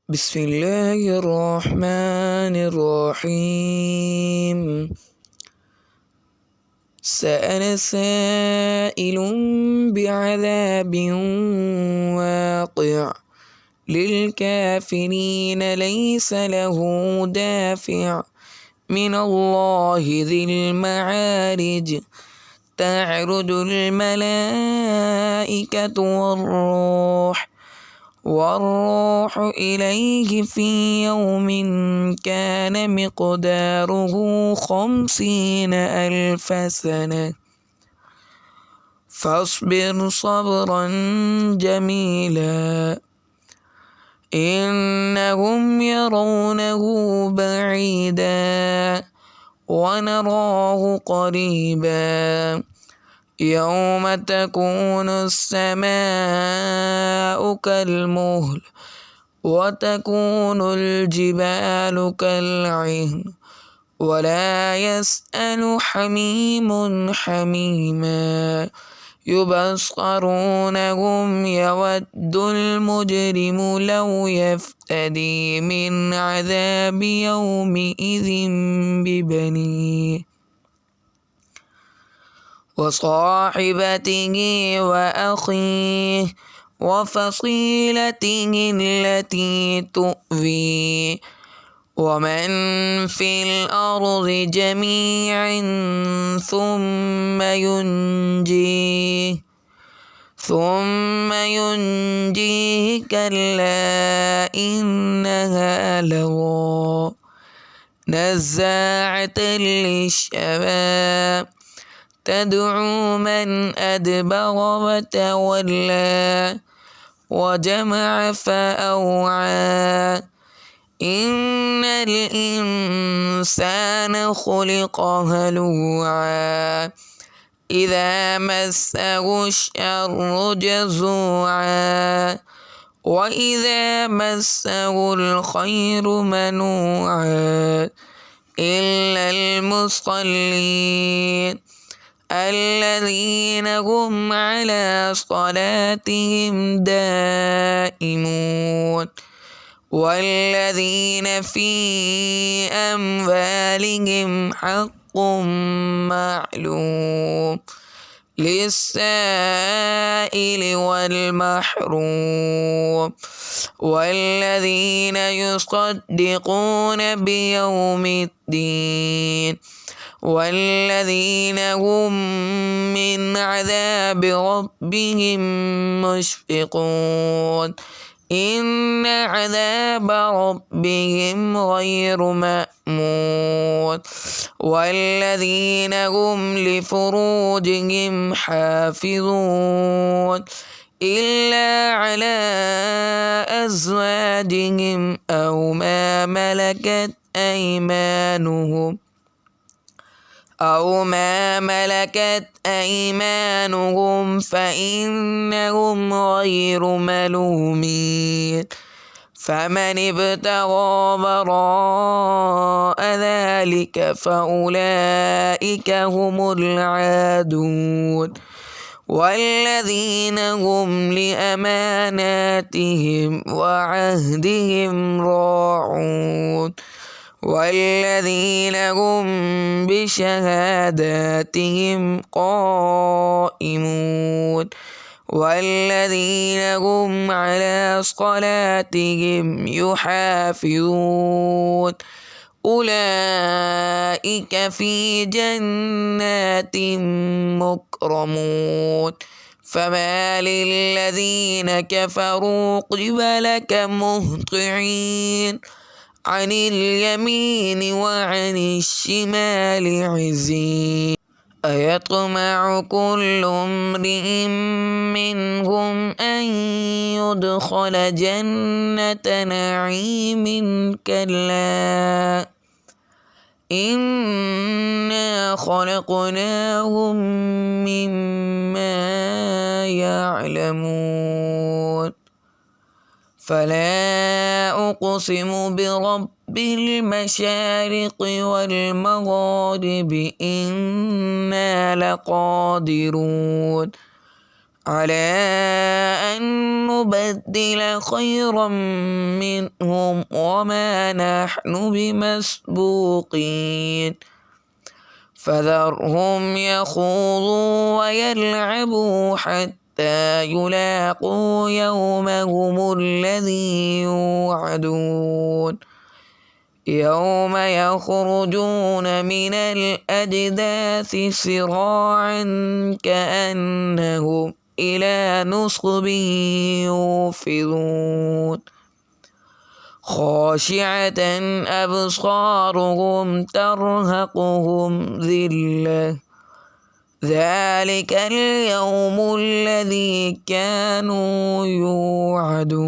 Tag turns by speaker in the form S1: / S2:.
S1: بسم الله الرحمن الرحيم. سأل سائل بعذاب واقع للكافرين ليس له دافع من الله ذي المعارج. تعرج الملائكة والروح إليه في يوم كان مقداره 50,000 سنة. فاصبر صبرا جميلا إنهم يرونه بعيدا ونراه قريبا. يوم تكون السماء كالمهل وتكون الجبال كالعهن ولا يسأل حميم حميما. يبصرونهم يود المجرم لو يفتدي من عذاب يومئذ ببنيه وصاحبته وأخيه وفصيلته التي تؤويه ومن في الأرض جميعا ثم ينجيه كلا إنها لظى نزاعة للشوى تدعو من أدبر وتولى وجمع فأوعى. إن الإنسان خلق هلوعا إذا مسه الشر جزوعا وإذا مسه الخير منوعا إلا المصلين الذين هم على صلاتهم دائمون والذين في أموالهم حق معلوم للسائل والمحروم والذين يصدقون بيوم الدين والذين هم من عذاب ربهم مشفقون. إن عذاب ربهم غير مأمون والذين هم لفروجهم حافظون إلا على أزواجهم أو ما ملكت أيمانهم فإنهم غير ملومين. فمن ابتغى وراء ذلك فأولئك هم العادون والذين هم لأماناتهم وعهدهم راعون والذين هم بشهاداتهم قائمون والذين هم على صلاتهم يحافظون أولئك في جنات مكرمون. فما للذين كفروا قبلك مهطعين عن اليمين وعن الشمال عزين. أيطمع كل امرئ منهم أن يدخل جنة نعيم كلا إنا خلقناهم مما يعلمون. فلا أقسم برب المشارق والمغارب إنا لقادرون على أن نبدل خيرا منهم وما نحن بمسبوقين فذرهم يخوضوا ويلعبوا حتى يلاقوا يومهم الذي يوعدون يوم يخرجون من الأجداث سراعا كأنهم إلى نصب يوفضون خاشعة أبصارهم ترهقهم ذلة ذلك اليوم الذي كانوا يوعدون.